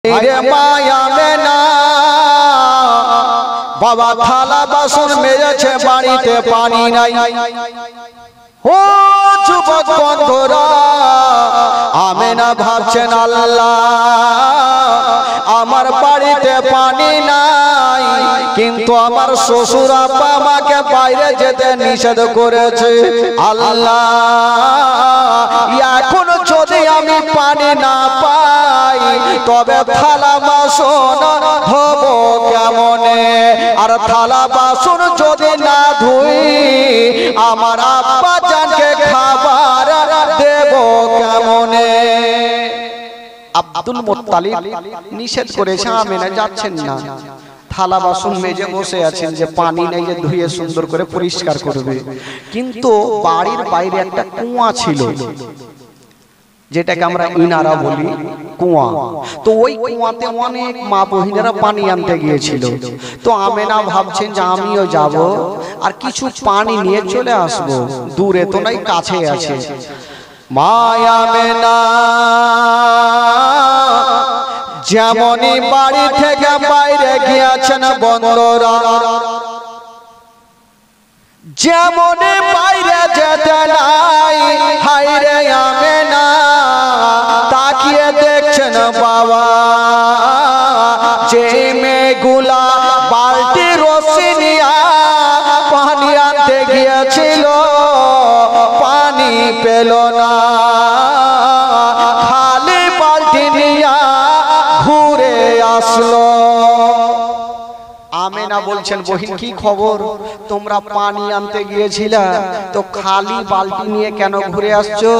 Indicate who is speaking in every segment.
Speaker 1: রে মায়া মেনা বাবা থালা বাসন মেজেছে বাড়িতে পানি নাই। ও যুবক বন্ধুরা, আমেনা ভাবছেন আল্লাহ আমার বাড়িতে পানি নাই, কিন্তু আমার শ্বশুর আব্বা আমাকে বাইরে যেতে নিষেধ করেছে। আল্লাহ এখন যদি আমি পানি না পাই তবে থালা বাসন ধোবো কেমনে? আর থালা বাসন যদি না ধুই আমার আব্বা জানকে খাবার দেব কেমনে? আব্দুল মুত্তালিব নিষেধ করেছে, আমেনা যাচ্ছেন না। থালা বাসন মেজে বসে আছেন যে পানি নেই যে ধুয়ে সুন্দর করে পরিষ্কার করবে। কিন্তু বাড়ির বাইরে একটা কুয়া ছিল, যেটাকে আমরা ইনারা বলি কুয়া। তো ওই কুয়াতে অনেক মা বহিনেরা পানি আনতে গিয়েছিল। তো আমেনা ভাবছেন যে আমিও যাব আর কিছু পানি নিয়ে চলে আসব, দূরে তো নাই কাছে আছে। মায়া আমেনা যেমনই বাড়ি থেকে বাইরে গিয়েছেন বন্ধুরা, যেমনই বাইরে যেতে নাই হায়রে আমেনা তাকিয়ে দেখছেন বাবা যে মেয়েগুলা বালতি রশি নিয়া পানি আনতে গিয়েছিল পানি পেল না, খালি বালতি নিয়া ঘুরে আসলো। আমেনা বলছেন বহিন কি খবর, তোমরা পানি আনতে গিয়েছিলা তো খালি বালতি নিয়ে কেন ঘুরে আসছো?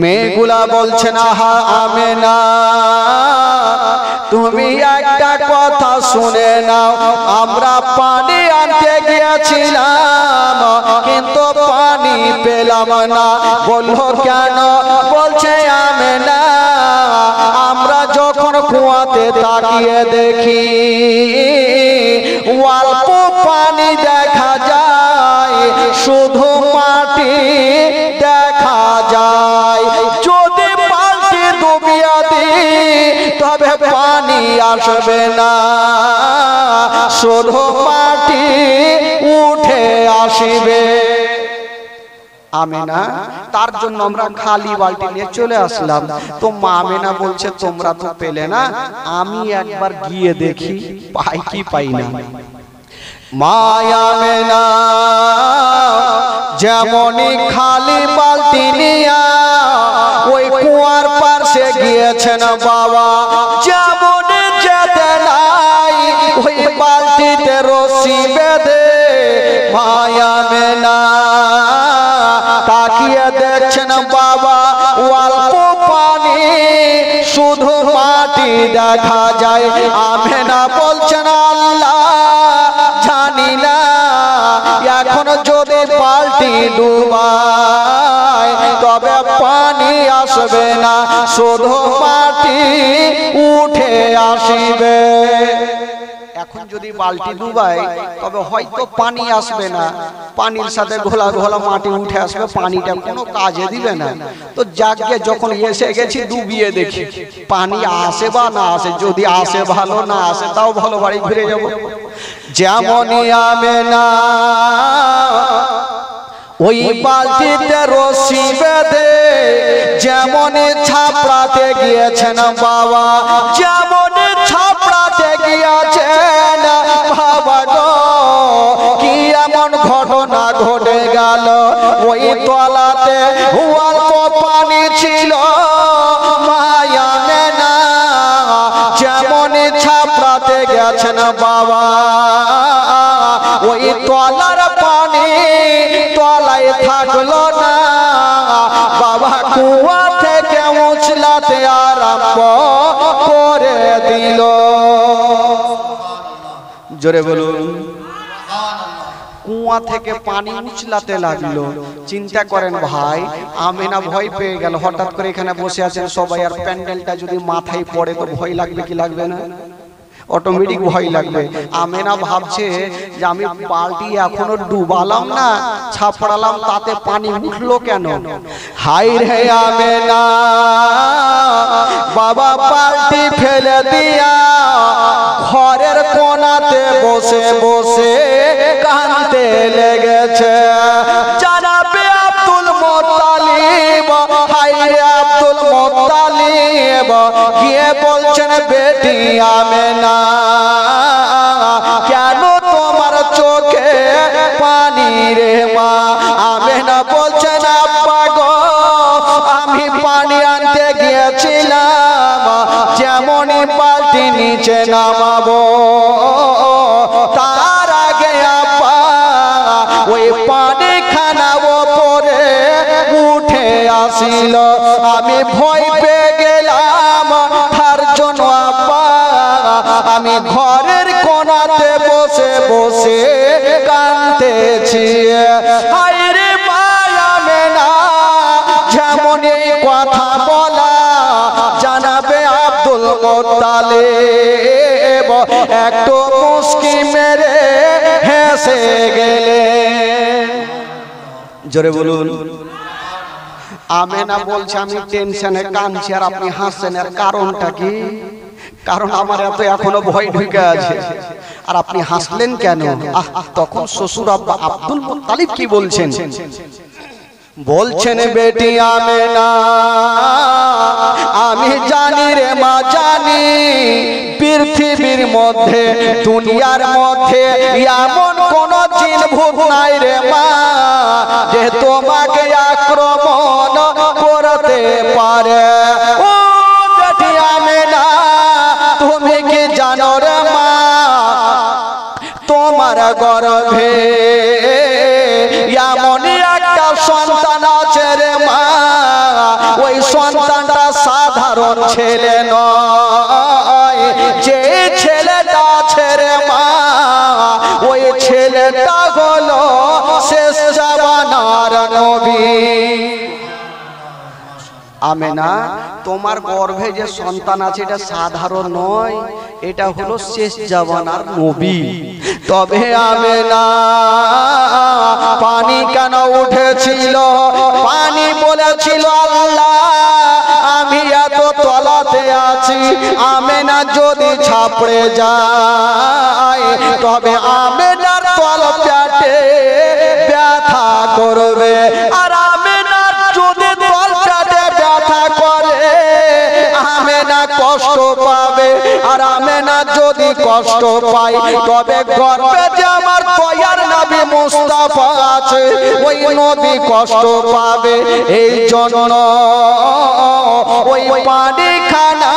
Speaker 1: মেয়েগুলা বলছেন আহা আমেনা তুমি একটা কথা শুনে নাও, আমরা পানি আনতে গিয়েছিলাম কিন্তু পানি পেলাম না। বললো কেন? বলছে আমেনা আমরা যখন কুয়াতে তাকিয়ে দেখি অল্প পানি দেখা যায়, শুধু মাটি দেখা যায়। যদি বালতি ডুবিয়ে দিই তবে পানি আসবে না, শুধু মাটি উঠে আসবে। আমেনা তার জন্য আমরা খালি বালতি নিয়ে চলে আসলাম। তো মা আমেনা বলছে তোমরা তো পেলে না, আমি একবার গিয়ে দেখি পাই কি পাই না। মায়া আমেনা যেমনই খালি বালতি নিয়া ওই কুয়ার পাশে গিয়েছেন বাবা, যেমনই যেতে নাই ওই বালতিতে রশি বেঁধে মায়া আমেনা তাকিয়ে দেখছেন বাবা অল্প পানি, শুধু মাটি দেখা যায়। আমেনা বলছেন আল্লাহ জানি না এখন যদি বালতি ডুবাই তবে পানি আসবে না, শুধু মাটি উঠে আসবে। এখন যদি বালতি ডুবাই তবে হয়তো পানি আসবে না, পানির সাথে ঘোলা ঘোলা মাটি উঠে আসবে, পানিটা কোনো কাজে দিবে না। তো যাকে যখন এসে গেছি ডুবিয়ে দেখি পানি আসে বা না আসে, যদি আসে ভালো, না আসে তাও ভালো, বাড়ি ঘুরে যাব। যেমনই আমেনা ওই বালতিতে রশি বেঁধে যেমনই ছাপড়াতে গিয়েছেন বাবা, যেমনই ছাপড়াতে গিয়েছেন বাবা গো কি এমন ঘটনা ঘটে গেল, ওই তলাতে অল্প পানি ছিল। মায়া আমেনা যেমনই ছাপড়াতে গেছেন বাবা ওই তলার পানি তলায় থাকলো না, বাবা কুয়া থেকে উছলাতে আরম্ভ করে দিল। জোরে বলুন। কুয়া থেকে পানি উছলাতে লাগলো। চিন্তা করেন ভাই, আমেনা ভয় পেয়ে গেল। হঠাৎ করে এখানে বসে আছেন সবাই, আর প্যান্ডেলটা যদি মাথায় পড়ে তো ভয় লাগবে কি লাগবে না? অটোমেটিক ভয় লাগবে। আমেনা ভাবছে যে আমি বালতি এখনো ডুবালাম না, ছাপড়ালাম, তাতে পানি উঠলো কেন? হাই রে আমেনা, বাবা বালতি ফেলে দিয়া ঘরের কোণাতে বসে বসে কাঁদতে লেগেছে। জানাবে আব্দুল মুত্তালিব, হাই রে আব্দুল মুত্তালিব গিয়ে বলছেন, বেটি আমেনা, কেন তোমার চোখে পানি রে মা? আমেনা বলছেন, আব্বা গো, আমি পানি আনতে গিয়েছিলাম, যেমনই বালতি নিচে নামাবো তার আগে আব্বা ওই পানি খানা ওপরে উঠে আসিল। আমি ভয় পেয়ে গেলাম, তার জন্য আব্বা আমি ঘরের কোণাতে বসে বসে কাঁদতেছি। হায় রে মা আমেনা, যেমন এই কথা বলা জানাবে আব্দুল মুত্তালিব একটু মুস্কি মেরে হেসে গেলে। জোরে বলুন। আমেনা বলছে, আমি টেনশনে কাঁদছি আর আপনি হাসছেন, এর কারণটা কি? কারণ আমার এত এখনো ভয় ঢুকে আছে, আর আপনি হাসলেন কেন? তখন শ্বশুর আব্বা আব্দুল মুত্তালিব কি বলছেন? বলছেন, বেটি আমেনা, আমি জানি রে মা, জানি পৃথিবীর মধ্যে, দুনিয়ার মধ্যে এমন কোন জিন ভূত নাই রে মা যে তোমাকে আক্রমণ করতে পারে। ও বেটি আমেনা, তুমি কি জানো রে মা, তোমার গর্ভে এমন একটা সন্তান আছে রে মা, ওই সন্তানটা সাধারণ ছেলে নয়। যে ছেলেটা আছে রে মা, ওই ছেলেটা হলো শেষ জামানার নবী। আমেনা, তোমার গর্ভে যে সন্তান আছে এটা সাধারণ নয়, এটা হলো শেষ জামানার নবী। তবে আমেনা, পানি কেন উঠেছিল? পানি বলেছিল, আল্লাহ আমি এত তলাতে আছি, আমেনা যদি ছাপড়ে যায় তবে আমেনার তল পেটে ব্যথা করবে, আর আমেনার যদি তল পেটে ব্যথা করে আমেনা কষ্ট পাবে, আর আমেনা যদি কষ্ট পায় তবে গর্ভে যে আমার দয়ার নবী মুস্তাফা আছে ওই নবী কষ্ট পাবে। এই জন্য ওই পানি খানা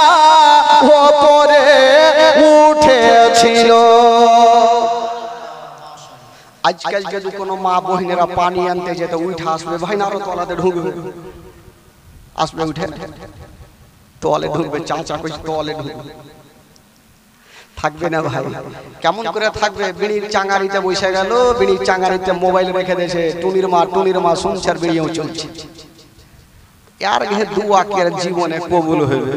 Speaker 1: ওপরে উঠেছিল। আজকাল যদি কোনো মা বহিনেরা পানি আনতে যেত, উঠে আসবে, ভাই না আরো তলাতে ঢুকবে, আসবে উঠে তোয়ালে ঢুকবে, চাচা কইছে তোয়ালে ঢুকবে, থাকবে না ভাই। কেমন করে থাকবে? বিড়ির চাঙ্গারিতে বসে গেল, বিড়ির চাঙ্গারিতে মোবাইল রেখে দিয়েছে, টুনির মা শুনছে আর বেরিয়েও চলছে। এর ঘে দুয়া কে জীবনে কবুল হবে।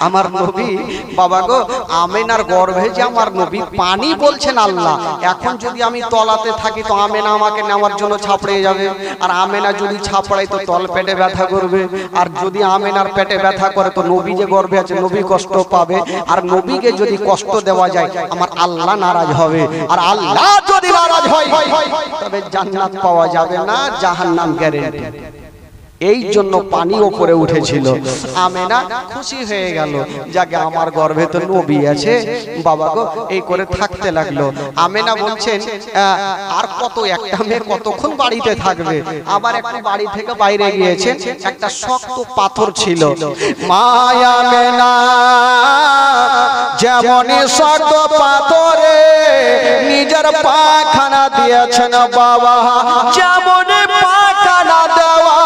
Speaker 1: আমার নবী, বাবা গো, আমেনার গর্ভে যে আমার নবী, পানি বলছেন আল্লাহ, এখন যদি আমি তলাতে থাকি তো আমেনা আমাকে নেওয়ার জন্য ছাপড়ে যাবে, আর আমেনা যদি ছাপড়াই তো তল পেটে ব্যথা করবে, আর যদি আমেনার পেটে ব্যথা করে তো নবী যে গর্ভে আছে নবী কষ্ট পাবে, আর নবীকে যদি কষ্ট দেওয়া যায় আমার আল্লাহ নারাজ হবে, আর আল্লাহ যদি নারাজ হয় তবে জান্নাত পাওয়া যাবে না, জাহান্নাম গ্যারান্টি। এই জন্য পানি উপরে উঠেছিল। আমেনা খুশি হয়ে গেল, যাকে আমার গর্ভে তো নবী আছে, বাবা গো, এই করে থাকতে লাগলো। আমেনা বলছেন, আর কত একটা মেয়ে কতক্ষণ বাড়িতে থাকবে? আবার একটু বাড়ি থেকে বাইরে গিয়েছেন, একটা শক্ত পাথর ছিল। মা আমেনা যেমনই শক্ত পাথরে নিজের পাখানা দিয়েছেন বাবা, যেমনই পাখানা দেওয়া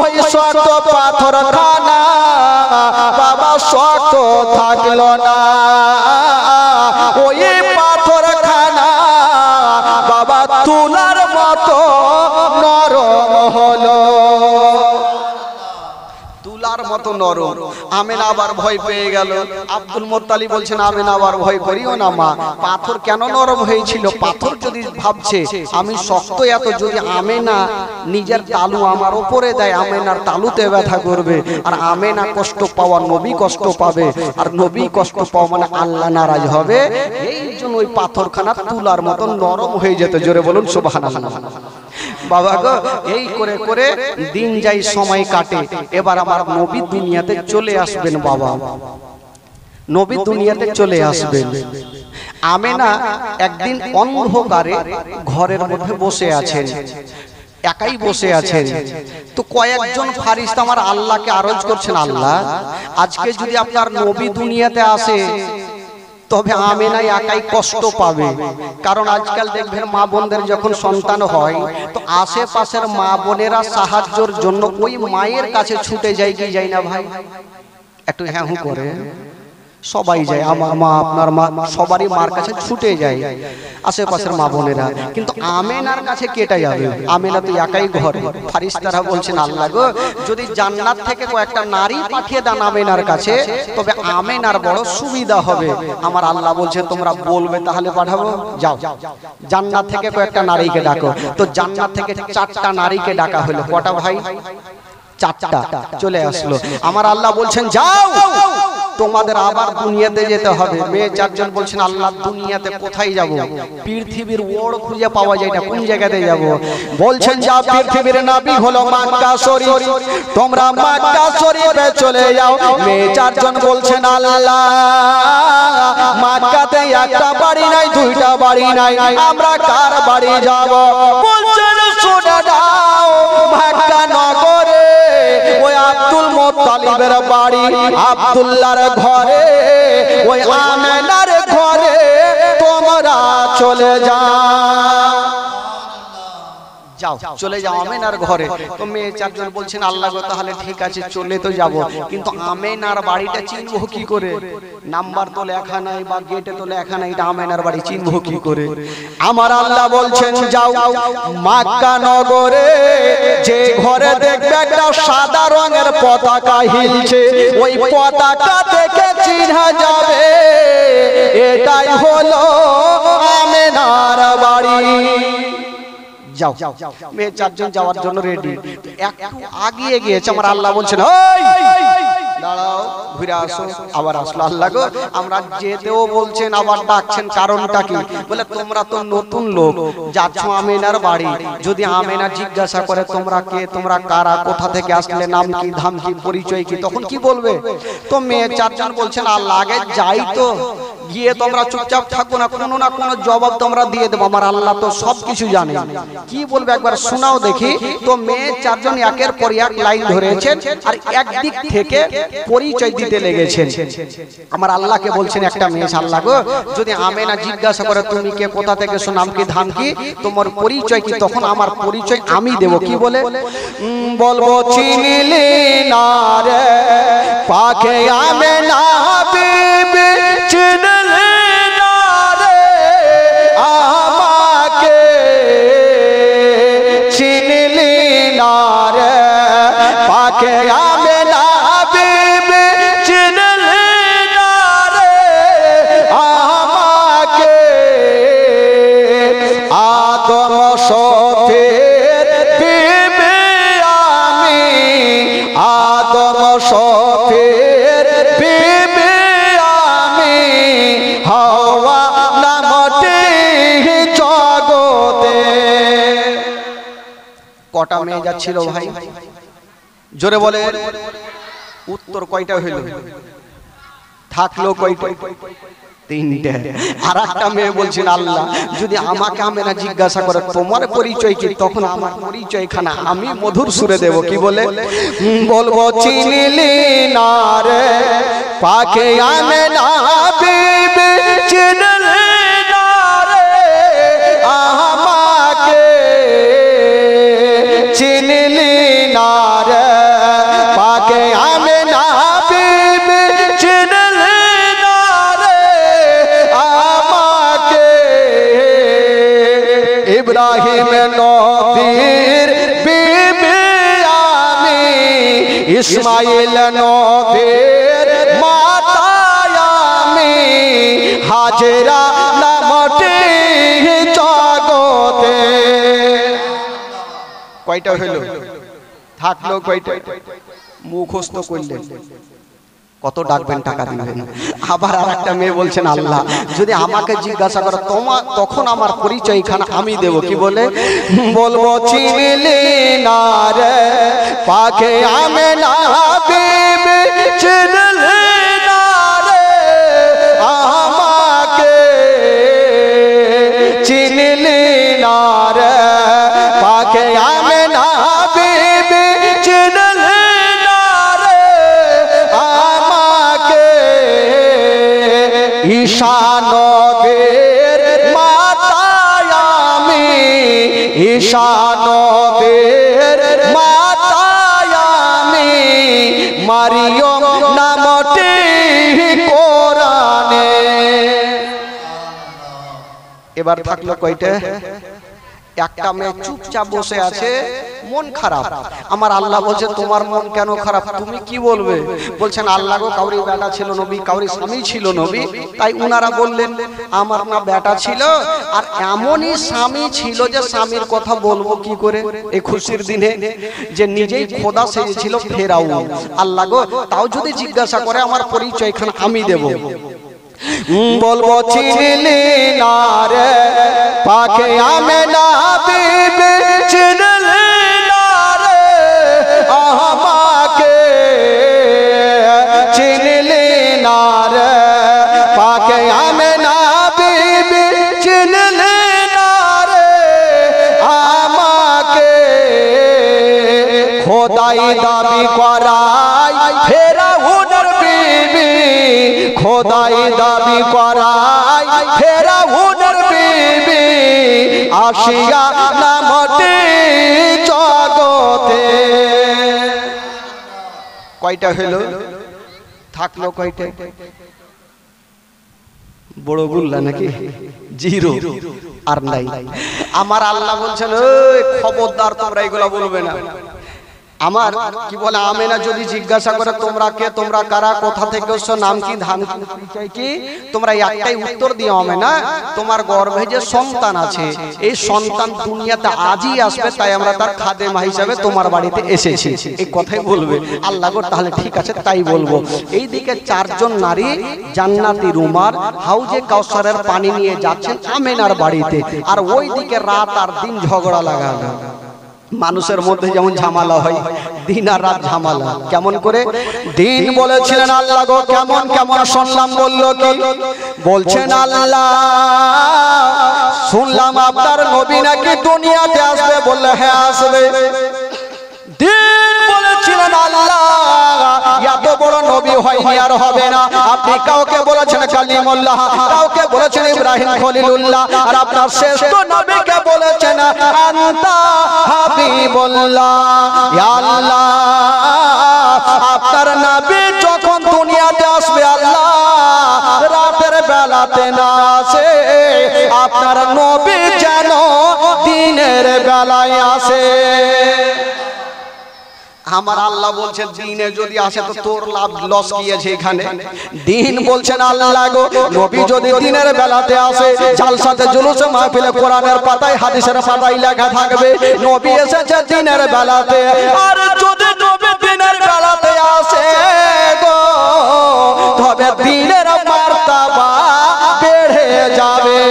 Speaker 1: ওই শক্ত পাথর খানা বাবা শক্ত থাকলো না, ওই পাথর খানা বাবা তুলার মতো নরম হলো। তুলা তুলার মতো নরম। আমেনা আবার ভয় পেয়ে গেল। আব্দুল মুত্তালিব বলছেন আমেনা আবার ভয় করিও না মা, পাথর কেন নরম হয়েছিল? পাথর যদি ভাবছে আমি শক্ত এত, যদি আমেনা নিজের তালু আমার উপরে দেয়, আমেনার তালুতে ব্যথা করবে, আর আমেনা কষ্ট পাওয়া নবী কষ্ট পাবে, আর নবী কষ্ট পাওয়া মানে আল্লাহ নারাজ হবে। এই জন্য ওই পাথরখানা তুলার মতো নরম হয়ে যেত। জোরে বলুন সুবহানাল্লাহ। বাবা গো, এই করে করে দিন যাই, সময় কাটে। এবার আমার নবী দুনিয়াতে চলে আসবেন। বাবা নবী দুনিয়াতে চলে আসবেন। আমেনা একদিন অন্ধকারে ঘরের মধ্যে বসে আছেন, একাই বসে আছেন। তো কয়েকজন ফারিস্তা আমার আল্লাহকে আরজ করছেন, আল্লাহ আজকে যদি আপনার নবী দুনিয়াতে আসে তবে আমেনা একাই কষ্ট পাবে। কারণ আজকাল দেখবেন মা বোনদের যখন সন্তান হয় তো আশেপাশের মা বোনেরা সাহায্যের জন্য ওই মায়ের কাছে ছুটে যায় কি যায় না ভাই? একটু হ্যাঁ হু করে সবাই যায়, আমার মা আপনার মা সবারই মার কাছে ছুটে যায় আশেপাশের মা বোনেরা। কিন্তু আমেনার কাছে কেটে যাবে? আমেনা তো একাই ঘরে। ফারিস্তারা বলছেন আল্লাহ গো, যদি জান্নাত থেকে কয়েকটা নারী পাঠিয়ে দেন আমেনার কাছে তবে আমেনার বড় সুবিধা হবে। আমার আল্লাহ বলছেন তোমরা বলবে তাহলে পাঠাবো, যাও জান্নাত থেকে কয়েকটা নারীকে ডাকো। তো জান্নাত থেকে 4টা নারীকে ডাকা হলো। কটা ভাই? 4টা চলে আসলো। আমার আল্লাহ বলছেন যাও, তোমাদের আবার দুনিয়াতে যেতে হবে। মেয়ে 4জন বলছেন আল্লাহ দুনিয়াতে কোথায় যাব? পৃথিবীর ওড় খুঁজে পাওয়া যায় না, কোন জায়গাতে যাব? বলছেন যা পৃথিবীর নবী হলো মক্কা শরীফ, তোমরা মক্কা শরীফে চলে যাও। মেয়ে 4জন বলছেন আল্লাহ মক্কাতে একটা বাড়ি নাই, 2টা বাড়ি নাই, আমরা কার বাড়ি যাব? বলছেন শুনে দাও, মক্কা নগরে ওই আব্দুল মুত্তালিবের বাড়ি, আব্দুল্লাহর ঘরে, ওই আমেনার ঘরে তোমরা চলে যাও, চলে যাও আমেনার ঘরে। তো মেয়ে 4জন বলছেন আল্লাহ গো তাহলে ঠিক আছে চলে তো যাব, কিন্তু আমেনার বাড়িটা চিনবো কি করে? নাম্বার তো লেখা নাই বা গেটে তো লেখা নাই, এটা আমেনার বাড়ি চিনবো কি করে? আমার আল্লাহ বলছেন যাও মক্কা নগরে, যে ঘরে দেখবে একটা সাদা রঙের পতাকা হিলছে, ওই পতাকা থেকে চিনা যাবে এটাই হলো আমেনার বাড়ি। যাও। মেয়ে 4জন যাওয়ার জন্য রেডি। একটু আগিয়ে গিয়েছে, আমার আল্লাহ বলছেন দাঁড়াও, ঘুরে আসো। আবার আসলো। আল্লাহ গো আমরা যেতেও বলছেন আবার ডাকছেন, কারণটা কি? বলে তোমরা তো নতুন লোক, যাচ্ছ আমেনার বাড়ি, যদি আমেনা জিজ্ঞাসা করে তোমরা কে, তোমরা কারা, কোথা থেকে আসলে, নাম কি, ধাম কি, পরিচয় কি, তখন কি বলবে? তো মেয়ে 4জন বলছেন আল্লাহ আগে যাই তো, গিয়ে তোমরা চুপচাপ থাকো না, কোনো না কোনো জবাব তোমরা দিয়ে দেবো। আমার আল্লাহ তো সবকিছু জানে, কি বলবে একবার শোনাও দেখি। তো মেয়ে 4জন একের পর এক লাইন ধরেছেন আর একদিক থেকে পরিচয় দিতে লেগেছেন। আমার আল্লাহকে বলছেন একটা মেয়ে, আল্লাহ গো যদি আমেনা জিজ্ঞাসা করে তুমি কে, কোথা থেকে এসো, নাম কি, ধাম কি, তোমার পরিচয় কি, তখন আমার পরিচয় আমি দেব। কি বলে বলবো? চিনিলি না রে পাকে আমেনা বিবি, চিনলি না রে আমাকে, চিনলি না রে পাকে আমেনা বিবি, চিনলি না রে আমাকে, আদম শফের বিবি আমি, আদম শফের বিবি আমি, হাওয়া নামটি জগতে। কটা মেয়ে যাচ্ছিল ভাই? জোরে বলে। উত্তর কয়টা হইল? থাকলো কয়টা? 3টে। আর একটা মেয়ে বলছেন আল্লাহ যদি আমাকে আমেনা জিজ্ঞাসা করে তোমার পরিচয় কি, তখন আমার পরিচয় খানা আমি মধুর সুরে দেব। কি বলে বলবো? চিনলি না রে পাকে আমেনা বিবি, চিনলি না রে আমাকে, চিনলি না রে পাকে আমেনা বিবি, চিনলি না রে আমাকে, ইব্রাহিম নবীর বিবি আমি, ইসমাইল ইসমাইল নবীর মাতায় আমি হাজেরা নামটি জগতে। কয়টা হইল? থাকলো কয়টা? মুখস্থ করলেন। কত ডাকবেন টাকা দিবেন। আবার আর একটা মেয়ে বলছেন আল্লাহ যদি আমাকে জিজ্ঞাসা করে তখন আমার পরিচয় খানা আমি দেব। কি বলে? বলবো চিনলি না রে পাকে আমেনা বিবি, চিনলি না রে আমাকে, চিনলি না রে পাকে আমেনা বিবি, চিনলি ঈশা নবীর মাতায় আমি, ঈশা নবীর মাতায় আমি, মারিয়ম নামটি কোরআনে। এবার থাকলো কয়টা? একটা মেয়ে চুপচাপ বসে আছে, মন খারাপ। আমার আল্লাহ বলছে তোমার মন কেন খারাপ? তুমি কি বলবে? বলছেন আল্লাহ গো কাউরি বেটা ছিল নবী, কাউরি স্বামী ছিল নবী, তাই উনারা বললেন আমার না বেটা ছিল আর এমনই স্বামী ছিল যে স্বামীর কথা বলবো কি করে এই খুশির দিনে, যে নিজেই খোদা সেজেছিল ফেরাউন। আল্লাহ গো তাও যদি জিজ্ঞাসা করে আমার পরিচয় খান আমি দেব। বলবো চিনলি না রে পাকে আমেনা বিবি, চিনলি না রে আমাকে, চিনলি না রে পাকে আমেনা বিবি, চিনলি না রে আমাকে। খোদাই দাবি করাই ফেরাউনের বিবি, খোদাই দাবি করাই ফেরাউনের বিবি, আসিয়া নামটি জগতে। কয়টা হলো? থাকলো কয়টা? বড় গুল্লা নাকি? জিরো আর নাই। আমার আল্লাহ বলছেন খবরদার তোমরা এগুলা বলবে না। আমার কি বলে আমেনা যদি জিজ্ঞাসা করে তোমরা কে, তোমরা কারা, কোথা থেকে এসছো, নাম কি, ধান কি, তোমরা একটাই উত্তর দিও আমেনা তোমার গর্ভে যে সন্তান আছে এই সন্তান দুনিয়াতে আজই আসবে, তাই আমরা তার খাদেমা হিসাবে তোমার বাড়িতে এসেছি, এই কথাই বলবে। আল্লাহ গো তাহলে ঠিক আছে তাই বলবো। এইদিকে চারজন নারী জান্নাতি রুমার হাউজে কাউসারের পানি নিয়ে যাচ্ছেন আমেনার বাড়িতে, আর ওইদিকে রাত আর দিন ঝগড়া লাগানো। মানুষের মধ্যে যেমন ঝামেলা হয়, দিন আর রাত ঝামেলা। কেমন করে? দিন বলেছিলেন আল্লাহ গো কেমন কেমন শুনলাম, বললো কি? বলছেন আল্লাহ শুনলাম আপনার নবী নাকি দুনিয়াতে আসবে। বললে হ্যাঁ আসবে। দিন বলেছিলেন আল্লাহ এত বড় নবী হয়নি আর হবে না। আপনি কাউকে বলেছেন কালিমুল্লাহ, কাউকে বলেছেন ইব্রাহিম খলিলুল্লাহ, আর আপনার শ্রেষ্ঠ নবীকে বলেছেন আনতা হাবিবুল্লাহ। ইয়া আল্লাহ আপনার নবী যখন দুনিয়াতে আসবে আল্লাহ রাতের বেলাতে না আসে, আপনার নবী যেন দিনের বেলায় আসে। আমার আল্লাহ বলছেন দিনে যদি আসে তো তোর লাভ লস কি আছে এখানে? দিন বলছেন আল্লাহ গো নবী যদি দিনের বেলাতে আসে, জালসাতে জুলুসে মাহফিলে কোরআনের পাতায় হাদিসের পাতায় লেখা থাকবে নবী এসেছে দিনের বেলাতে। আর যদি নবী দিনের বেলাতে আসে গো তবে দিনের মার্তাবা বেড়ে যাবে।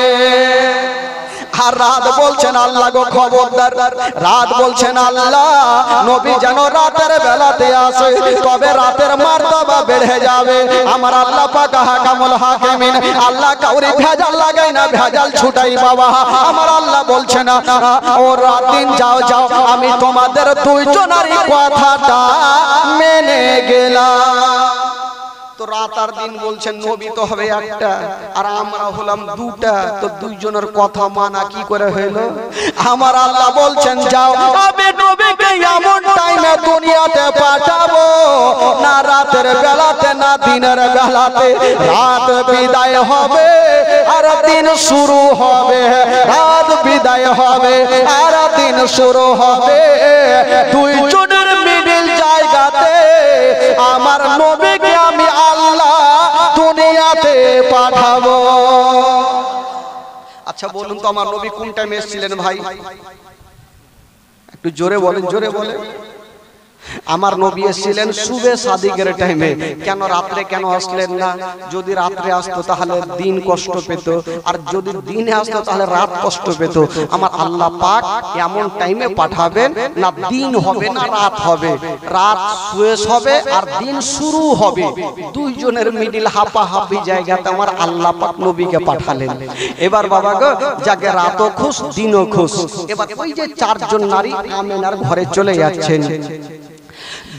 Speaker 1: আর রাত বলছেন আল্লাহ গো খবরদার, রাত বলছেন আল্লাহ নবী যেন রাতের বেলাতে আসে তবে রাতের মার্তাবা বেড়ে যাবে। আমার আল্লাহ পাক হাকামুল হাকিমিন, আল্লাহ কাউরি ভেজাল লাগাই না, ভেজাল ছুটাই বাবা। আমার আল্লাহ বলছেন ও রাত দিন যাও যাও আমি তোমাদের দুইজনারই কথাটা মেনে গেলাম। তো রাত আর দিন বলছেন নবী তো হবে একটা আর আমরা হলাম দুটা, তো দুইজনের কথা মানা কি করে হইলো? আমার আল্লাহ বলছেন যাও আমি নবীকে এমন টাইমে দুনিয়াতে পাঠাবো না রাতের বেলাতে না দিনের বেলাতে, রাত বিদায় হবে আর দিন শুরু হবে, রাত বিদায় হবে আর দিন শুরু হবে। দুইজনের মিডিল জায়গাতে দুনিয়াতে পাঠাবো। আচ্ছা বলুন তো আমার নবী কোন টাইমে এসেছিলেন ভাই? একটু জোরে বলেন, জোরে বলেন। আমার নবী এসেছিলেন সুবে সাদিকের টাইমে। কেন রাত্রে কেন আসলেন না? যদি রাত্রে আসতো তাহলে দিন কষ্ট পেত, আর যদি দিনে আসতো তাহলে রাত কষ্ট পেত। আমার আল্লাহ পাক এমন টাইমে পাঠাবেন না দিন হবে না রাত হবে, রাত শেষ হবে আর দিন শুরু হবে, দুইজনের মিডিল হাফাহাফি জায়গাতে আমার আল্লাহ পাক নবীকে পাঠালেন। এবার বাবা গো, যাকে রাতও খুশ দিনও খুশ। এবার ওই যে চারজন নারী আমেনার ঘরে চলে যাচ্ছেন,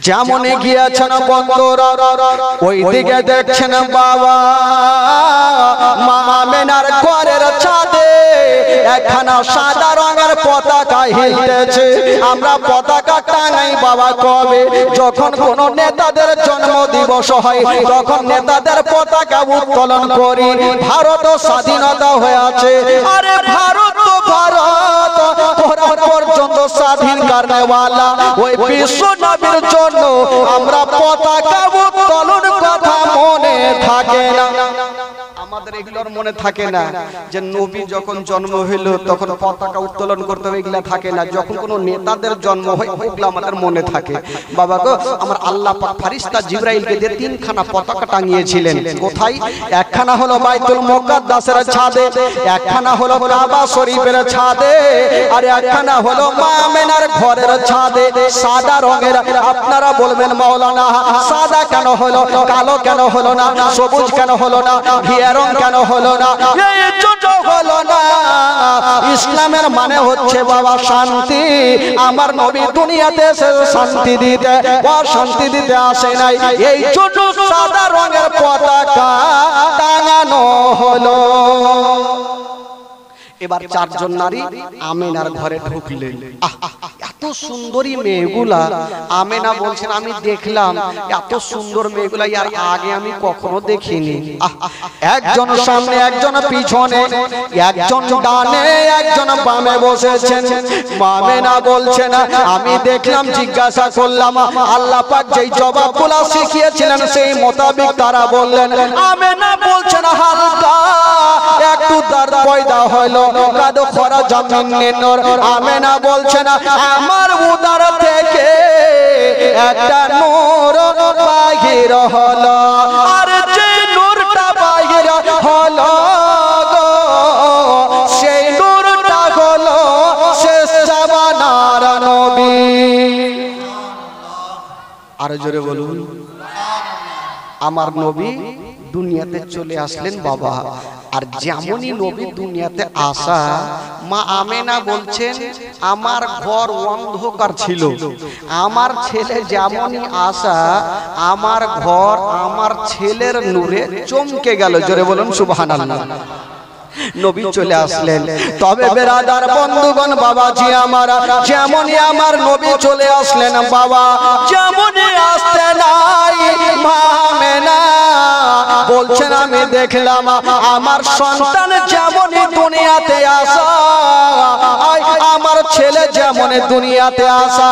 Speaker 1: যেমন গিয়েছেন বন্দর, ওই দিকে দেখছেন বাবা মা আমেনার ঘরের ছাদে একখানা সাদা রঙের পতাকা হিলতেছে। আমরা পতাকা টাঙাই বাবা কবে? যখন কোন নেতাদের জন্ম দিবস হয় তখন নেতাদের পতাকা উত্তোলন করি। ভারত স্বাধীনতা হয়েছে, আরে ভারত তো ভারত, তোরা পর্যন্ত স্বাধীন কারণেওয়ালা ওই বিশ্ব নবীর জন্য আমরা পতাকা উত্তোলন কথা মনে থাকে না। আমাদের এগুলোর মনে থাকে না যে নবী যখন জন্ম হইল তখন পতাকা উত্তোলন করতে হবে, এগুলা থাকে না। যখন কোনো নেতাদের জন্ম হয় ওগুলো আমাদের মনে থাকে। বাবা গো, আমার আল্লাহ পাক ফেরেশতা জিবরাইলকে দিয়ে তিনখানা পতাকা টাঙিয়েছিলেন। কোথায়? একখানা হলো বাইতুল মুকাদ্দাসের ছাদে, একখানা হলো কাবা শরীফের ছাদে, আর একখানা হলো মা আমেনার ঘরের ছাদে সাদা রঙের। আপনারা বলবেন মাওলানা সাদা কেন হলো, কালো কেন হলো না, সবুজ কেন হলো না, ঘিয়া রং কেন হলো না? এই জন্য হলো না, ইসলামের মানে হচ্ছে বাবা শান্তি। আমার নবী দুনিয়াতে এসে শান্তি দিতে, শান্তি দিতে আসে নাই, এই জন্য সাদা রঙের পতাকা টাঙানো হলো। এবার চারজন নারী আমেনার ঘরে ঢুকলেন। এত সুন্দরী মেয়েগুলা, আমেনা বলছেন আমি দেখলাম এত সুন্দর মেয়েগুলা আর আগে আমি কখনো দেখিনি। একজন সামনে, একজন পিছনে, একজন ডানে, একজন বামে বসেছেন। আমেনা বলছেন আমি দেখলাম, জিজ্ঞাসা করলাম, আল্লাহ পাক যেই জবাবগুলা শিখিয়েছিলেন সেই মোতাবেক তারা বললেন। আমেনা বলছেন হালকা একটু দর্দ পয়দা হলো, কাদো খরা জামিন নূর। আমেনা বলছেন আমার উদর থেকে একটা নূর বাহির হলো, আর যে নূরটা বাহির হলো গো সেই নূরটা হলো শেষ জামানার নবী। আরো জোরে বলুন। আমার নবী দুনিয়াতে চলে আসলেন বাবা, আর যেমনই নবী দুনিয়াতে আসা, মা আমেনা বলছেন আমার ঘর অন্ধকার ছিল, আমার ছেলে যেমনই আসা আমার ঘর আমার ছেলের নূরে চমকে গেল। জোরে বলুন সুবহানাল্লাহ। নবী চলে আসলেন। তবে বেরাদার বন্ধুগণ বাবাজি আমার, যেমনই আমার নবী চলে আসলেন বাবা, যেমনই আসতে নাই মা আমেনা বলছেন আমি দেখলাম আমার সন্তান যেমনই দুনিয়াতে আসা, আমার ছেলে যেমন দুনিয়াতে আসা,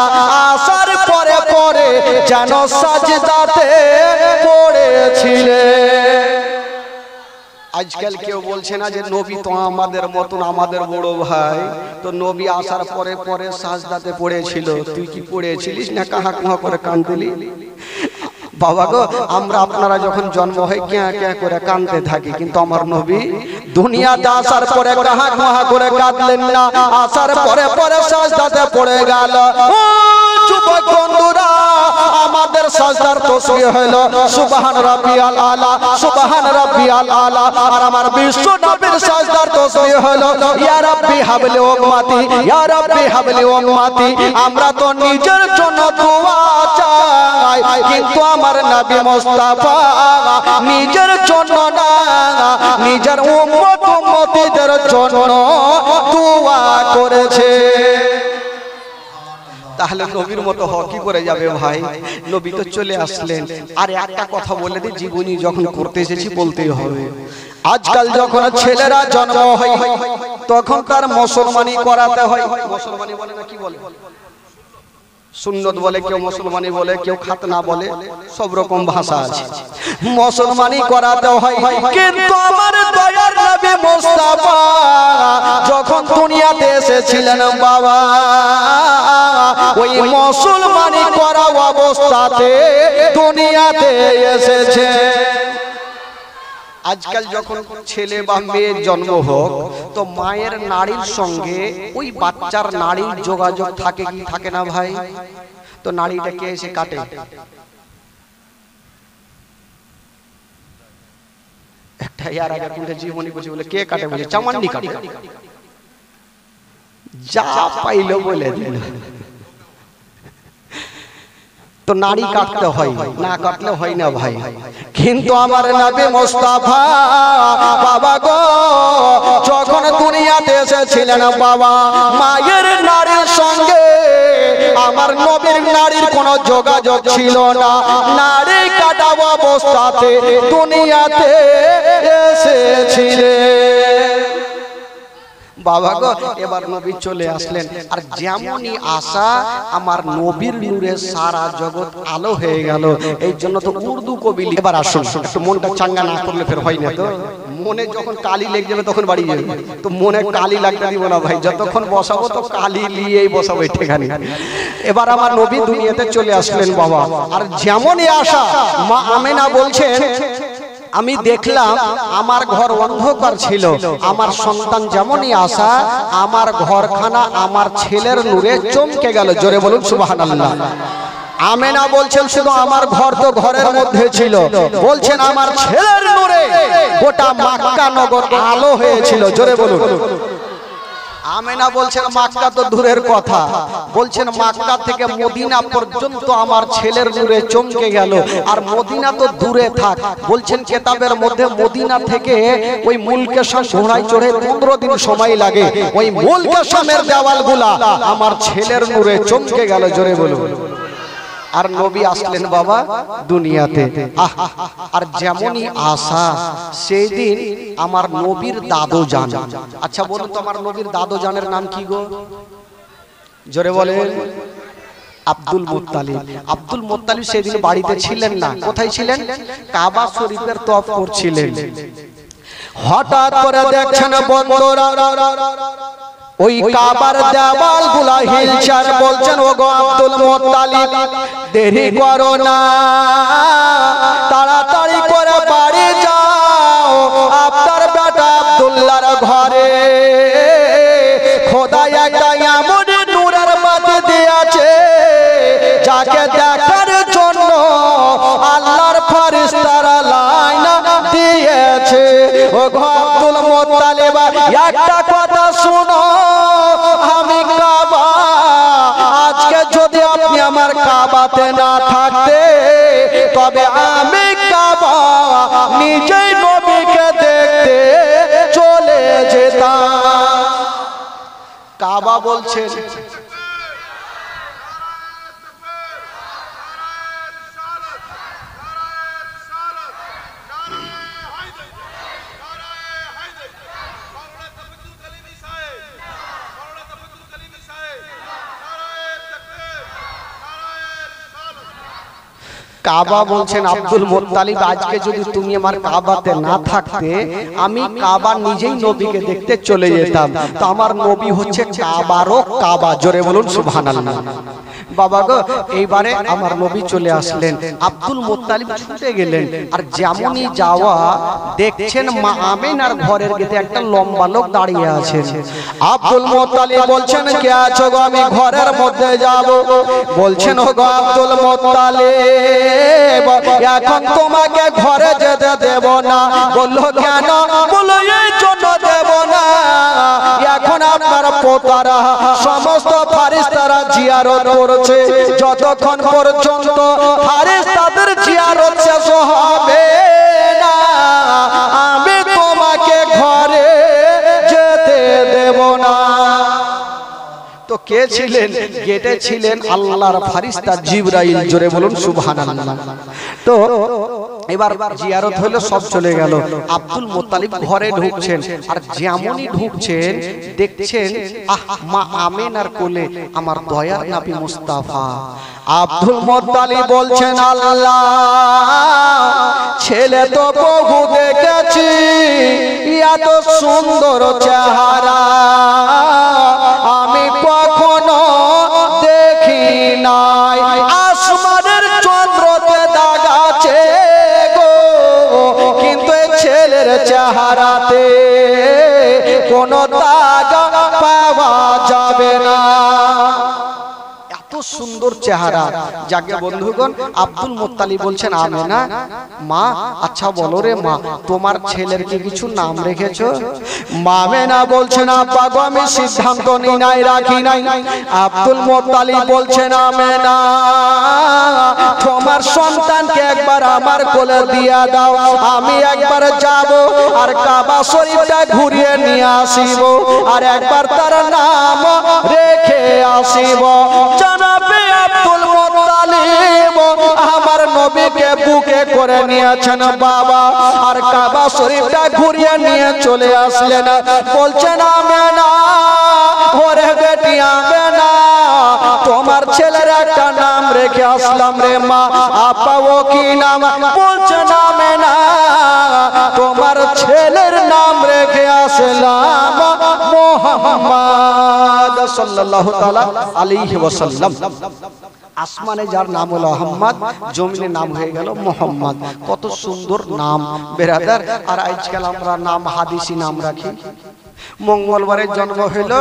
Speaker 1: আসার পরে পরে যেন সাজদাতে পড়েছিলে। আজকাল কেউ বলছে না যে নবী তো আমাদের মতন, আমাদের বড় ভাই, তো নবী আসার পরে পরে সাজদাতে পড়েছিল, তুই কি পড়েছিলিস না কাহা কুহা করে কাঁদলি? বাবা গো, আমরা আপনারা যখন জন্ম হয় ক্যা ক্যা করে কাঁদতে থাকি, কিন্তু আমার নবী দুনিয়াতে আসার পরে কাহা কুহা করে কাঁদলেন না, আসার পরে পরে সাজদাতে পড়ে গেল। ও যুবক বন্ধুরা, আমাদের সাজদার তসবিহ হলো সুবহান রাব্বিয়াল আলা, সুবহান রাব্বিয়াল আলা। আর আমার বিশ্ব নবীর সাজদার তসবিহ হলো ইয়া রাব্বি হাবলি উম্মতি, ইয়া রাব্বি হাবলি উম্মতি। আমরা তো নিজের জন্য দোয়া চাই, কিন্তু আমার নবী মুস্তাফা নিজের জন্য না, নিজের উম্মত উম্মতিদের জন্য দোয়া করেছে। তাহলে নবীর মতো হকি করে যাবে ভাই? নবী তো চলে আসলেন। আর একটা কথা বলে দিই, জীবনী যখন করতে এসেছি বলতেই হবে। আজকাল যখন ছেলেরা জন্ম হয় তখন তার মুসলমানি করাতে হয়। মুসলমানি বলে না কি বলে? সুন্নত বলে, কেউ মুসলমানি বলে, কেউ খাতনা বলে, সব রকম ভাষা আছে। মুসলমানি করাতে হয়, কিন্তু আমার দয়ার নবী মুস্তাফা যখন দুনিয়াতে এসেছিলেন বাবা, ওই মুসলমানি করা অবস্থাতে দুনিয়াতে এসেছে। আজকাল যখন ছেলে বা মেয়ের জন্ম হোক, তো মায়ের নাড়ির সঙ্গে ওই বাচ্চার নাড়ির যোগাযোগ থাকে কি থাকে না ভাই? তো নাড়িটা কে এসে কাটে? একটা ইয়ার আগে কোনটা জীবনী করছে বলে কে কাটে? বলে চামান্ডি কাটে। যা পাইলো বলে দিল। তো নাড়ি কাটতে হয়, না কাটলে হয় না ভাই। কিন্তু আমার নবী মুস্তাফা বাবা গো যখন দুনিয়াতে এসেছিলেন বাবা, মায়ের নাড়ির সঙ্গে আমার নবীর নাড়ির কোনো যোগাযোগ ছিল না। নাড়ি কাটা অবস্থাতে দুনিয়াতে এসেছিলেন বাবা গো। এবার নবী চলে আসলেন, আর যেমনই আশা আমার নবীর নূরে সারা জগৎ আলো হয়ে গেল। এই জন্য তো উর্দু কবি। এবার আসুন, একটু মনটা চাঙ্গা না করলে ফের হয় না। তো মনে যখন কালি লেগে যাবে তখন বাড়ি যাবে। তো মনে কালি লাগতে দিব না ভাই, যতক্ষণ বসাবো তো কালি নিয়েই বসাবো এখানে। এবার আমার নবী দুনিয়াতে চলে আসলেন বাবা, আর যেমনই আশা মা আমেনা বলছেন, আমি দেখলাম আমার ঘর অন্ধকার ছিল, আমার সন্তান যেমনই আসা আমার ঘরখানা আমার ছেলের নূরে চমকে গেল। জোরে বলুন সুবহানাল্লাহ। আমেনা বলছেন শুধু আমার ঘর তো ঘরের মধ্যে ছিল, বলছেন আমার ছেলের নূরে গোটা মক্কা নগর আলো হয়েছিল। জোরে বলুন। আমেনা বলছেন মক্কা তো দূরের কথা, বলছেন মক্কা থেকে মদিনা পর্যন্ত আমার ছেলের নূরে চমকে গেল। আর মদিনা তো দূরে থাক, বলছেন কিতাবের মধ্যে মদিনা থেকে ওই মুলকে শাম ঘোড়ায় চড়ে 15 দিন সময় লাগে। ওই মুলকে শামের দেওয়ালগুলা আমার ছেলের নূরে চমকে গেল। জোরে বলুন। আর নবী আসলেন বাবা দুনিয়াতে। আর যেমনই আশা সেই দিন আমার নবীর দাদু জান। আচ্ছা বলুন তো আমার নবীর দাদু জানের নাম কি গো? জোরে বলেন। Abdul Muttalib. আব্দুল মুত্তালিব সেদিন বাড়িতে ছিলেন না। কোথায় ছিলেন? কাবা শরীফের তওয়াফ করছিলেন। হঠাৎ করে দেখছেন বন্ধুরা ওই কাবার দেওয়ালগুলা হিলচার। বলছেন ওগো আব্দুল মুত্তালিব দেরি করো না, তাড়াতাড়ি করে বাড়ি যাও আপনার বেটা আব্দুল্লাহর ঘরে। খোদা একটা এমন নূরের বাতি দিয়েছে যাকে দেখার জন্য আল্লাহর ফেরেশতারা লাইন দিয়েছে। ওগো আব্দুল মুত্তালিব একটা কথা শুনো, আমি কাবা, আজকে যদি আপনি আমার কাবাতে না থাকতে তবে আমি কাবা নিজেই নবীকে দেখতে চলে যেতাম। কাবা বলছেন কাবা বলছেন আব্দুল মুত্তালিব আজকে যদি তুমি আমার কাবাতে না থাকতে আমি কাবা নিজেই নবীকে দেখতে চলে যেতাম। তো আমার নবী হচ্ছে কাবারও কাবা। জোরে বলুন সুবহানাল্লাহ। বাবা গো এইবারে আমার নবী চলে আসলেন, আব্দুল মুত্তালিব ছুটে গেলেন। আর যেমনই যাওয়া দেখছেন মা আমেনার ঘরের গেটে একটা লম্বা লোক দাঁড়িয়ে আছেন। আব্দুল মুত্তালিব বলছেন কে আছো গো? আমি ঘরের মধ্যে যাব। বলছেন ও গো আব্দুল মুত্তালিব এখন তোমাকে ঘরে যেতে দেব না। বললো কেন? বললো এই জন্য দেব না, এখন আপনার পোতারা সমস্ত ফেরেশতারা জিয়ারত করছে, যতক্ষণ পর্যন্ত ফেরেশতাদের জিয়ারত শেষ হবে না আমি তোমাকে ঘরে যেতে দেব না। তো কে ছিলেন? গেটে ছিলেন আল্লাহর ফেরেশতা জিবরাইল। জোরে বলুন সুবহানাল্লাহ। তো এবার জিয়ারত হলো, সব চলে গেল। আব্দুল মুত্তালিব ঘরে ঢুকছেন, আর যেমনই ঢুকছেন দেখছেন মা আমেনার কোলে আমার দয়ার নবী মুস্তাফা। আব্দুল মুত্তালিব বলছেন, আল্লাহ, ছেলে তো বহু দেখেছি, এত সুন্দর চেহারা আমি কখনো দেখি নাই। আসমানের চন্দ্রতে দাগ আছে গো, কিন্তু ছেলের চেহারাতে কোনো দাগ পাওয়া যাবে না। সুন্দর চেহারা। যাকে বন্ধুগণ আব্দুল মুত্তালিব বলছেন, আমেনা মা, আচ্ছা বলো রে মা, তোমার ছেলের কি কিছু নাম রেখেছো? মা আমেনা বলছেন, আব্বা গো, আমি সিদ্ধান্ত নিই নাই, রাখি নাই। আব্দুল মুত্তালিব বলছেন, আমেনা, তোমার সন্তানকে একবার আমার কোলে দিয়ে দাও, আমি একবার যাব আর কাবা শরীফটা ঘুরিয়ে নিয়ে আসিব, আর একবার তার নাম রেখে আসিব। জনাবে আব্দুল মুত্তালিব আমার নবীকে বুকে করে নিয়েছেন বাবা, আর কাবা শরীফটা ঘুরিয়ে নিয়ে চলে আসলেন। বলছেন, আমেনা, ওরে বেটি আমেনা, তোমার ছেলের একটা নাম রেখে আসলাম রে মা। আপা ও কি নাম? বলছেন, আমেনা, তোমার ছেলের নাম রেখে আসলাম মুহাম্মদ সাল্লাল্লাহু তাআলা আলাইহি ওয়াসাল্লাম। আসমানে যার নাম হলো আহমদ, জমিনে নাম হয়ে গেল মোহাম্মদ। কত সুন্দর নাম বেরাদার। আর আজকাল আমরা নাম হাদিসি নাম রাখি। মঙ্গলবারে জন্ম হইলো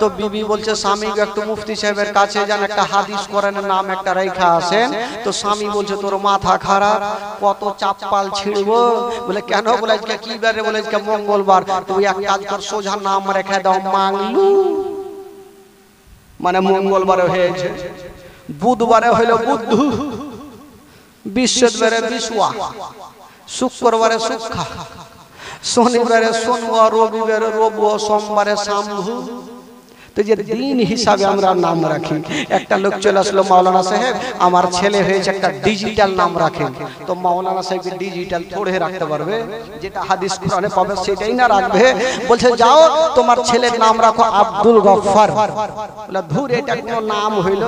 Speaker 1: তো বিবি বলছে স্বামীকে একটু মুফতি সাহেবের কাছে যান, একটা হাদিস কোরআনের নাম একটা রেখা আসেন। তো স্বামী বলছে, তোর মাথা খারাপ, কত চাপ্পাল ছিড়বো। বলে কেন? বলে আজকে কি বারে? বলে আজকে মঙ্গলবার। তুই এক কাজ কর, সোজা নাম রেখে দাও মাংলু, মানে মঙ্গলবারে হয়েছে, বুধবারে হইলো বুদ্ধু, বৃহস্পতিবারে বিশ্বয়া, শুক্রবারে সুখা, শনিবারে সোনুয়া, রবিবারে রবুয়া, সোমবারে শাম্ভু। তো যে দিন হিসাবে আমরা নাম রাখি। একটা লোক চলে আসলো, মাওলানা সাহেব আমার ছেলে হয়েছে, একটা ডিজিটাল নাম রাখেন। তো মাওলানা সাহেবকে ডিজিটাল থোড়ে রাখতে পারবে? যেটা হাদিস কোরআনে পাবে সেটাই না রাখবে। বলছে, যাও তোমার ছেলের নাম রাখো আব্দুল গফফার। বলে ধুর, এটা কোনো নাম হইল?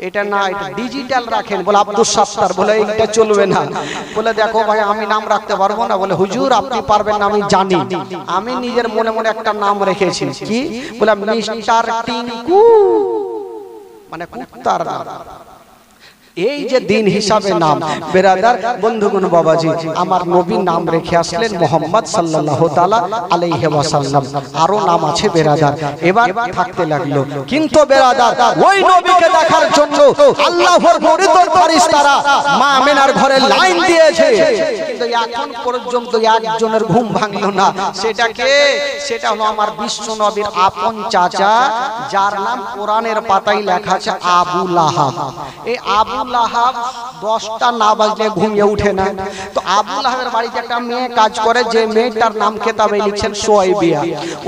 Speaker 1: এটা না, এটা ডিজিটাল রাখেন। বলে আব্দুল সাত্তার। বলে এটা চলবে না। বলে দেখো ভাই, আমি নাম রাখতে পারবো না। বলে হুজুর আপনি পারবেন না আমি জানি, আমি নিজের মনে মনে একটা নাম রেখেছি। কি? বলে মিস্টার টিঙ্কু, মানে কুত্তার নাম। এই যে দিন হিসাবে নাম বেরাদার বন্ধুগণ বাবাজি, আমার নবী নাম রেখে আসলেন মোহাম্মদ সাল্লাল্লাহু তাআলা আলাইহি ওয়াসাল্লাম। আরো নাম আছে বেরাদার, এবার থাকতে লাগলো। কিন্তু বেরাদার ওই নবীকে দেখার জন্য আল্লাহর মুরিদ ফেরেশতারা মা আমেনার ঘরে লাইন দিয়েছে, কিন্তু এখন পর্যন্ত একজনের ঘুম ভাঙলো না। সেটাকে, সেটা হলো আমার বিশ্ব নবীর আপন চাচা, যার নাম কোরআনের পাতায় লেখা আছে আবু লাহাব। এই আবু লাহাব 10টা না বাজলে ঘুমিয়ে উঠে না। তো আবু লাহাবের বাড়িতে একটা মেয়ে কাজ করে, যে মেয়েটার নাম কেতাবে লিখছেন সুয়াইবিয়া।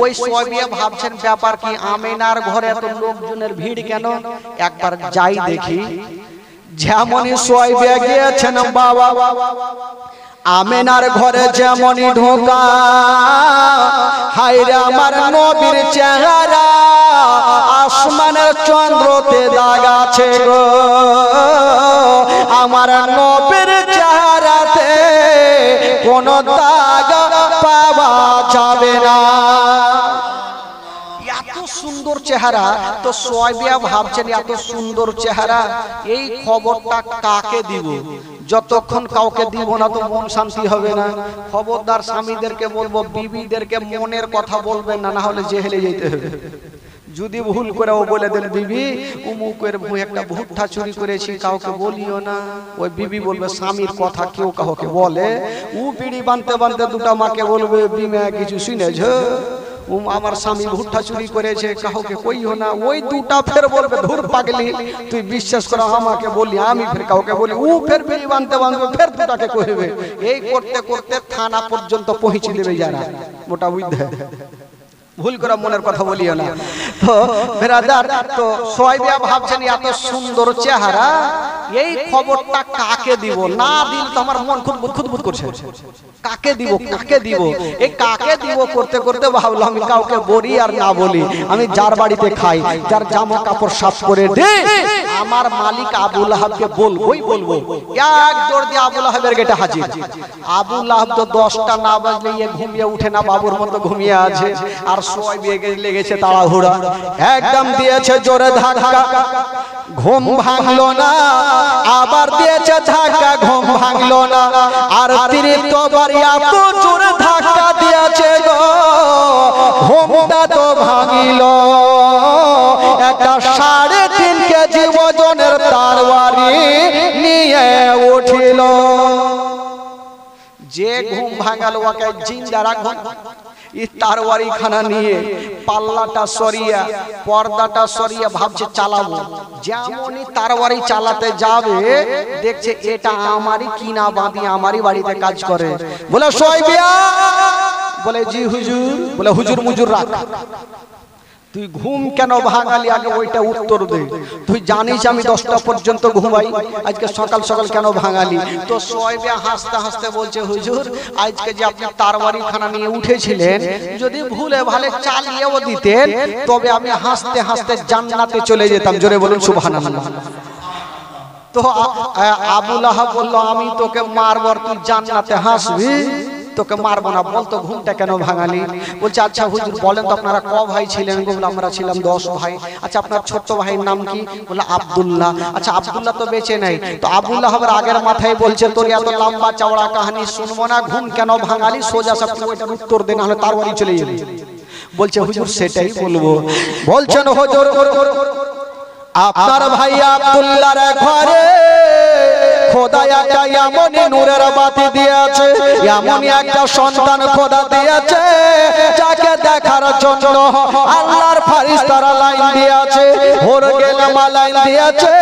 Speaker 1: ওই সুয়াইবিয়া ভাবছেন ব্যাপার কি, আমেনার ঘরে এত লোকজনের ভিড় কেন? একবার যাই দেখি। যেমনই সুয়াইবিয়া গিয়েছেন বাবা, আমেনার ঘরে যেমনই ঢোকা, হায়রে আমার নবীর চেহারা আসমানের চন্দ্রতে দাগ আছে গো, আমার নবীর চেহারাতে কোনো দাগ পাওয়া যাবে না। এত সুন্দর চেহারা। তো সুয়াইবিয়া ভাবছেন এত সুন্দর চেহারা, এই খবরটা কাকে দিব? যতক্ষণ কাউকে দিব না তো মন শান্তি হবে না। খবরদার স্বামীদেরকে বলবো, বিবিদেরকে মনের কথা বলবেন না, না হলে জেহেলে যেতে হবে। যদি ভুল করে ও বলে দেন, বিবি উমুকের একটা ভুট্টা চুরি করেছি, কাউকে বলিও না। ওই বিবি বলবে স্বামীর কথা কেউ কাউকে বলে, ও বিড়ি বানতে বানতে দুটা মাকে বলবে, বিমা কিছু শুনেছ, আমার স্বামী ভুট্টা চুরি করেছে, কাউকে কইও না। ওই দুটা ফের বলবে, ধুর পাগলি, তুই বিশ্বাস কর আমাকে বলি, আমি ফের কাউকে বলি, ও ফের বিড়ি বানতে বানতে ফের দুটাকে কইবে। এই করতে করতে থানা পর্যন্ত পৌঁছে দেবে যারা, মোটা বুঝতে। ভুল করে মনের কথা বলিও না। তো ব্রাদার, তো সোয়াইবিয়া ভাবছেন এত সুন্দর চেহারা, এই খবরটা কাকে দিব? না দিল তো আমার মন খুদবুদ খুদবুদ করছে, কাকে দিব কাকে দিব? এই কাকে দিব করতে করতে ভাবলাম আমি কাউকে বলি আর না বলি, আমি যার বাড়িতে খাই, যার জামা কাপড় সাফ করে দে, আমার মালিক আবু লাহাবকে বলবোই বলবো। এক দৌড় দিয়ে আবু লাহাবের গেটে হাজির। আবু লাহাব তো 10টা না বাজলে ঘুমিয়ে উঠে না, বাবুর মতো ঘুমিয়ে আছে। আর সোয়াইবিয়া লেগেছে তাড়াহুড়া, একদম দিয়েছে জোরে ধাক্কা, ঘুম ভাঙলো না। আবার দিয়েছে ধাক্কা, ঘুম ভাঙলো না। আর তৃতীয়বার এত জোরে ধাক্কা দিয়েছে গো, ঘুমটা তো ভাঙিল। একটা 3.5 কেজি ওজনের তরবারি নিয়ে উঠিল। যে ঘুম ভাঙালো ওকে জিন্দা রাখো। তরবারি খানা নিয়ে পাল্লাটা সরিয়া, পর্দাটা সরিয়া ভাবছে চালাবো। যেমনই তরবারি চালাতে যাবে দেখছে এটা আমারই কিনা বাঁধি, আমারই বাড়িতে কাজ করে। বলে সোয়াইবিয়া, বলে জি হুজুর। বলে হুজুর মুজুর রাখ, তুই ঘুম কেন ভাঙালি আগে ওইটা উত্তর দে। তুই জানিস আমি 10টা পর্যন্ত ঘুমাই, আজকে সকাল সকাল কেন ভাঙালি? তো সোয়াইবিয়া হাসতে হাসতে বলছে হুজুর, আজকে যে আপনি তরবারি খানা নিয়ে উঠেছিলেন, যদি ভুলে ভালে চালিয়েও দিতেন তবে আমি হাসতে হাসতে জান্নাতে চলে যেতাম। জোরে বলুন সুবহানাল্লাহ। তো আবু লাহাব বলল আমি তোকে মারব আর তুই জান্নাতে হাসবি? তোকে মারবো না, বলতো ঘুমটা কেন ভাঙালি? বলছে আচ্ছা হুজুর বলেন তো আপনারা ক ভাই ছিলেন? বলে আমরা ছিলাম 10 ভাই। আচ্ছা আপনার ছোট্ট ভাইয়ের নাম কি? বলে আব্দুল্লাহ। আচ্ছা আব্দুল্লাহ তো বেঁচে নাই। তো আবু লাহাবের আগের মাথায় বলছে তোর এত লম্বা চওড়া কাহিনী শুনবো না, ঘুম কেন ভাঙালি? সোজা সব ওইটার উত্তর দে, না হলে তার বাড়ি চলে যাবে। বলছে হুজুর সেটাই বলবো। বলছেন হুজুর আপনার ভাই আব্দুল্লাহর ঘরে খোদা একটা এমনই নূরের বাতি দিয়েছে, এমনই একটা সন্তান খোদা দিয়েছে যাকে দেখার জন্য আল্লাহর ফেরেশতারা লাইন দিয়েছে, ভোরে গেলাম লাইন দিয়েছে।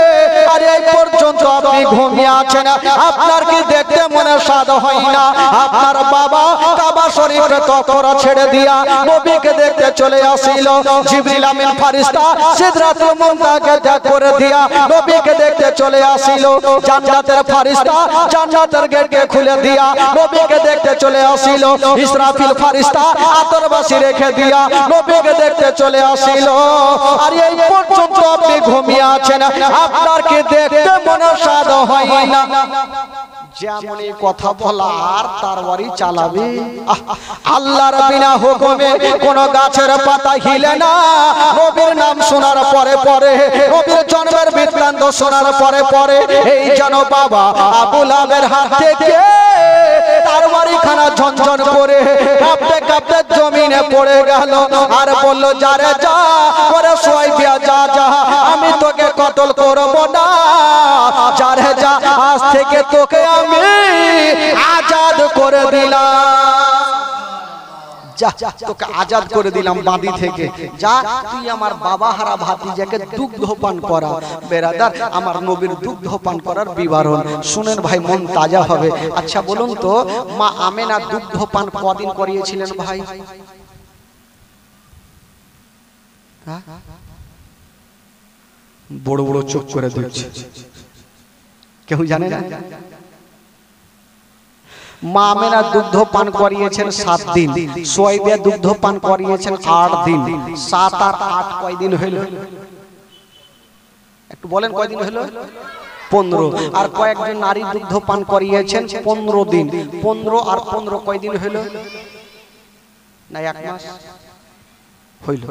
Speaker 1: আর এই পর্যন্ত আপনি ঘুমিয়ে আছেন, আপনার কি দেখতে মনে স্বাদ হয় না? আপনার বাবা কাবা শরীফে তকরা ছেড়ে দিয়া নবীকে দেখতে চলে আসিল। জিবরিল আমিন ফেরেশতা সিদরাতুল মুনতাহাকে ত্যাগ করে দিয়া নবীকে দেখতে চলে আসিল। জান্নাতের ফেরেশতা জান্নাতের গেটকে খুলে দিয়া নবীকে দেখতে চলে আসিল। ইসরাফিল ফেরেশতা আতরবাসী রেখে দিয়া নবীকে দেখতে চলে আসিল। আর এই পর্যন্ত আপনি ঘুমিয়ে আছেন, আপনার কি দেখতে মনে স্বাদ হয় না? যেমন এই কথা বলা আর তরবারি চালাবে। আল্লাহর বিনা হুকুমে কোন গাছের পাতা হিলে না। নবীর নাম শোনার পরে পরে, নবীর জন্মের বৃত্তান্ত শোনার পরে পরে এই যেন বাবা আবু লাহাবের হাত থেকে তরবারি খানা ঝনঝন করে কাঁপতে কাঁপতে জমিনে পড়ে গেল। আর বলল যারে যা, ওরে সোয়াইবিয়া যা যা, আমি তোকে কতল করব না। যারে যা, আজ থেকে তোকে আমি আজাদ করে দিলাম। যা তোকে আজাদ করে দিলাম বাঁধি থেকে। যা তুই আমার বাবা হারা ভাতিজাকে দুগ্ধ পান করা। বেরাদার, আমার নবীর দুগ্ধ পান করার বিবরণ শুনেন ভাই, মন তাজা হবে। আচ্ছা বলুন তো, মা আমেনা দুগ্ধ পান কদিন করিয়েছিলেন ভাই? বড় বড় চোখ করে দেখছে, কেউ জানে না? মা আমেনা দুগ্ধ পান করিয়েছেন 7 দিন, সোয়াইবিয়া দুগ্ধ পান করিয়েছেন 8 দিন। 7 আর 8 কয়দিন হইল? একটু বলেন কয়দিন হইল? 15। আর কয়েকজন নারী দুগ্ধ পান করিয়েছেন 15 দিন। 15 আর 15 কয়দিন হইল? না 1 মাস হইল।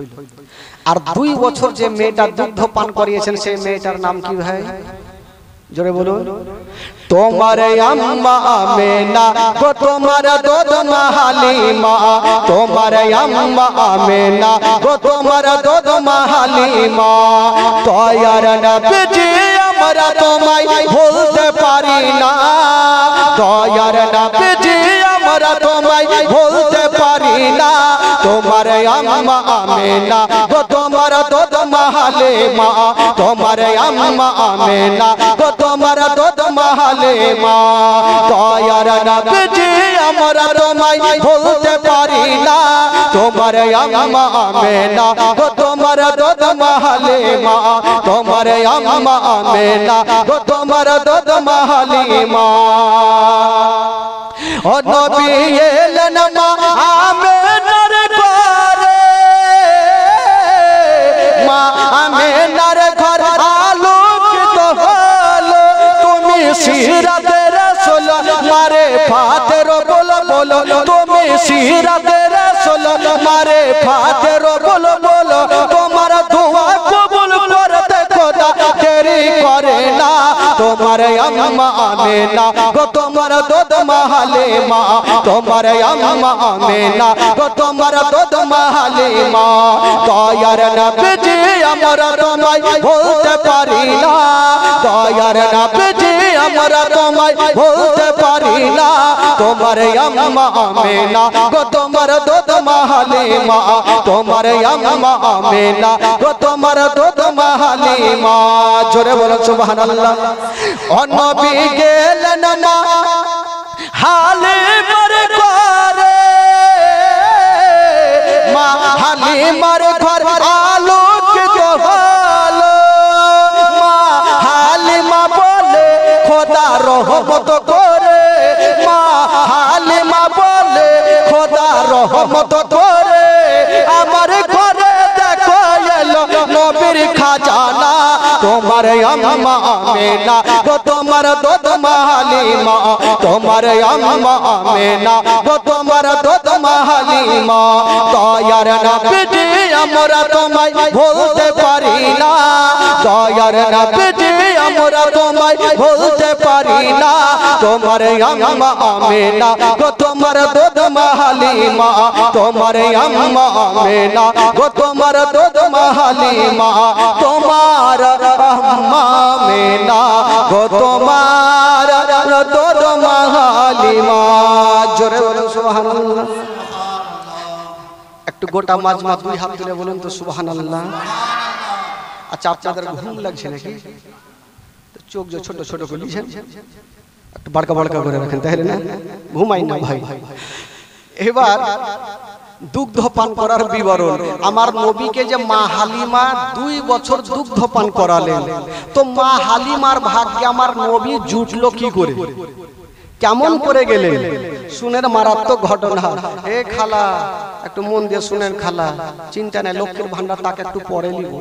Speaker 1: আর 2 বছর যে মেয়েটা দুগ্ধ পান করিয়েছেন সেই মেয়েটার নাম কি ভাই? জোরে বলুন। তোমার আম্মা আমেনা গো, তোমার দুধ মা হালিমা। তোমার আম্মা আমেনা গো, তোমার দুধ মা হালিমা। দয়ার নবীজি আমরা তোমায় ভুলতে পারি না। দয়ার নবীজি আমরা তোমায় ভুলতে পারি না। তোমার আম্মা আমেনা গো, তোমার দুধ মা হালিমা। তোমার আম্মা আমেনা গো, তোমার দুধ মা হালিমা। দয়ার নবীজি আমরা তোমায় ভুলতে পারি না। তোমার আম্মা আমেনা গো তোমার দুধ মা হালিমা তোমার আম্মা আমেনা গো তোমার দুধ মা হালিমা ও নবী এলেন মা আমেনার ঘরে মা আমেনার ঘর আলোকিত হলো তুমি সিরাতে রাসূল মারে ফাতের বলো বলো তুমি সিরাতে রাসূল মারে ফাতের বলো বলো তোমার দোয়া কবুল করতে খোদা দেরি করে না তোমার আম্মা আমেনা গো তোমার দুধ মা হালিমা তোমার আম্মা আমেনা গো তোমার দুধ মা হালিমা দয়ার নবীজি আমরা তোমায় বলতে পারি না দয়ার নবীজি আমরা তোমায় বলতে পারি না তোমার আম্মা আমেনা গো তোমার দুধ মা হালিমা তোমার আম্মা আমেনা গো তোমার দুধ মা হালিমা জোরে বলো সুবহানাল্লাহ ও নবী গেলেন মা হালিমার ঘরে মা হালিমার ঘর আলোকিত হলো মা হালিমা বলে খোদা রহমত করে মা হালিমা বলে খোদা রহমত করে আমার ঘরে দেখো এলো নবীর খাজানা তোমার আম্মা আমেনা গো তোমার দুধ মা হালিমা তোমার আম্মা আমেনা গো তোমার দুধ মা হালিমা দয়ার নবীজি আমরা তোমায় বলতে পারি না দয়ার নবীজি আমরা তোমায় বলতে পারি না তোমার আম্মা আমেনা গো তোমার দুধ মা হালিমা তোমার আম্মা আমেনা গো তোমার দুধ মা হালিমা তোমার আম্মা আমেনা গো তোমার দুধ মা হালিমা জোরে বলুন সুবহানাল্লাহ একটু গোটা মাজমা দুই হাত তুলে বলুন তো সুবহানাল্লাহ আচ্ছা আপনাদের ঘুম লাগছে নাকি চোখ যে ছোট ছোট করে লিখেন একটু বড়কা বড়কা করে রাখেন তাহলে না ঘুমাই না ভাই এবার দুগ্ধ পান করার বিবরণ আমার নবীকে যে মা হালিমা 2 বছর দুগ্ধ পান করালেন তো মা হালিমার ভাগ্যে আমার নবী জুটলো কি করে কেমন করে গেলেন শুনেন মারাত্মক ঘটনা এ খালা একটু মন দিয়ে শুনেন খালা চিন্তা নাই লক্ষ্মীর ভান্ডার টাকা একটু পরে নিব